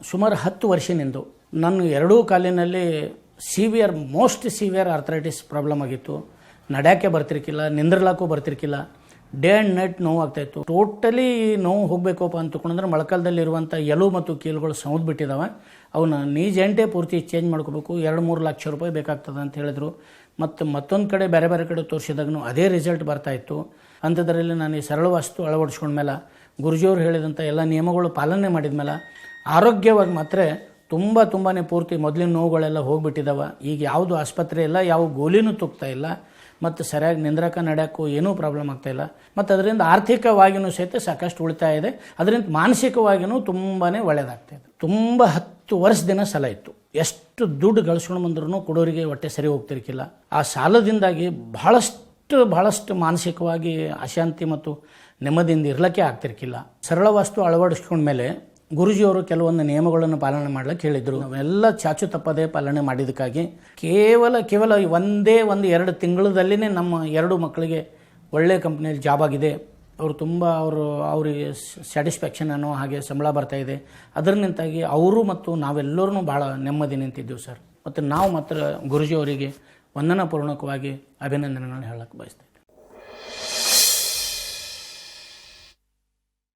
ಸುಮಾರು 10 ವರ್ಷನಿಂದ ನನ್ನ ಎರಡೂ ಕಾಲಿನಲ್ಲಿ ಮೋಸ್ಟ್ ಸಿವಿಯರ್ ಆರ್ಥರೈಟಿಸ್ ಪ್ರಾಬ್ಲಮ್ ಆಗಿತ್ತು. ನಡೆಯೋಕ್ಕೆ ಬರ್ತಿರ್ಕಿಲ್ಲ, ನಿಂದ್ರಲಾಕ್ಕೂ ಬರ್ತಿರ್ಕಿಲ್ಲ. ಡೇ ಆ್ಯಂಡ್ ನೈಟ್ ನೋವು ಆಗ್ತಾಯಿತ್ತು. ಟೋಟಲಿ ನೋವು ಹೋಗಬೇಕಪ್ಪ ಅಂತಕೊಂಡ್ರೆ ಮೊಳಕಾಲದಲ್ಲಿರುವಂಥ ಎಲು ಮತ್ತು ಕೀಲುಗಳು ಸೌದ್ ಬಿಟ್ಟಿದ್ದಾವೆ. ಅವನ್ನ ನೀ ಜಾಯಿಂಟೇ ಪೂರ್ತಿ ಚೇಂಜ್ ಮಾಡ್ಕೋಬೇಕು. 2-3 ಲಕ್ಷ ರೂಪಾಯಿ ಬೇಕಾಗ್ತದೆ ಅಂತ ಹೇಳಿದರು. ಮತ್ತೊಂದು ಕಡೆ ಬೇರೆ ಬೇರೆ ಕಡೆ ತೋರಿಸಿದಾಗೂ ಅದೇ ರಿಸಲ್ಟ್ ಬರ್ತಾಯಿತ್ತು. ಅಂಥದ್ರಲ್ಲಿ ನಾನು ಈ ಸರಳ ವಾಸ್ತು ಅಳವಡಿಸ್ಕೊಂಡ್ಮೇಲೆ ಗುರುಜಿಯವರು ಹೇಳಿದಂಥ ಎಲ್ಲ ನಿಯಮಗಳು ಪಾಲನೆ ಮಾಡಿದ ಮೇಲೆ ಆರೋಗ್ಯವಾಗಿ ಮಾತ್ರ ತುಂಬಾ ಪೂರ್ತಿ ಮೊದಲಿನ ನೋವುಗಳೆಲ್ಲ ಹೋಗಿಬಿಟ್ಟಿದ್ದಾವೆ. ಈಗ ಯಾವುದು ಆಸ್ಪತ್ರೆ ಇಲ್ಲ, ಯಾವ ಗೋಲಿನೂ ತುಗ್ತಾ ಇಲ್ಲ, ಮತ್ತು ಸರಿಯಾಗಿ ನಿಂದ್ರಕ ನಡೆಯೋಕ್ಕೂ ಏನೂ ಪ್ರಾಬ್ಲಮ್ ಆಗ್ತಾಯಿಲ್ಲ. ಮತ್ತು ಅದರಿಂದ ಆರ್ಥಿಕವಾಗಿಯೂ ಸಹಿತ ಸಾಕಷ್ಟು ಉಳಿತಾಯ ಇದೆ. ಅದರಿಂದ ಮಾನಸಿಕವಾಗಿಯೂ ತುಂಬಾ ಒಳ್ಳೆಯದಾಗ್ತಾಯಿದೆ. ತುಂಬ 10 ವರ್ಷ ಸಾಲ ಇತ್ತು. ಎಷ್ಟು ದುಡ್ಡು ಗಳಿಸ್ಕೊಂಡು ಬಂದ್ರೂ ಕೊಡೋರಿಗೆ ಹೊಟ್ಟೆ ಸರಿ ಹೋಗ್ತಿರ್ಕಿಲ್ಲ. ಆ ಸಾಲದಿಂದಾಗಿ ಬಹಳಷ್ಟು ಮಾನಸಿಕವಾಗಿ ಅಶಾಂತಿ ಮತ್ತು ನೆಮ್ಮದಿಯಿಂದ ಇರಲಿಕ್ಕೆ ಆಗ್ತಿರ್ಕಿಲ್ಲ. ಸರಳ ವಾಸ್ತು ಅಳವಡಿಸ್ಕೊಂಡ್ಮೇಲೆ ಗುರುಜಿಯವರು ಕೆಲವೊಂದು ನಿಯಮಗಳನ್ನು ಪಾಲನೆ ಮಾಡ್ಲಿಕ್ಕೆ ಹೇಳಿದರು. ನಾವೆಲ್ಲ ಚಾಚು ತಪ್ಪದೇ ಪಾಲನೆ ಮಾಡಿದ್ದಕ್ಕಾಗಿ ಕೇವಲ ಒಂದೇ 2 ತಿಂಗಳದಲ್ಲಿನೇ ನಮ್ಮ 2 ಮಕ್ಕಳಿಗೆ ಒಳ್ಳೆಯ ಕಂಪ್ನಿಯಲ್ಲಿ ಜಾಬ್ ಆಗಿದೆ. ಅವ್ರಿಗೆ ಸ್ಯಾಟಿಸ್ಫ್ಯಾಕ್ಷನ್ ಅನ್ನೋ ಹಾಗೆ ಸಂಬಳ ಬರ್ತಾ ಇದೆ. ಅದರಿಂದಾಗಿ ಅವರು ಮತ್ತು ನಾವೆಲ್ಲರೂ ಭಾಳ ನೆಮ್ಮದಿ ನಿಂತಿದ್ದೆವು ಸರ್. ಮತ್ತು ನಾವು ಮಾತ್ರ ಗುರುಜಿಯವರಿಗೆ ವಂದನಾಪೂರ್ವಕವಾಗಿ ಅಭಿನಂದನೆಗಳನ್ನು ಹೇಳಕ್ಕೆ ಬಯಸ್ತೇವೆ.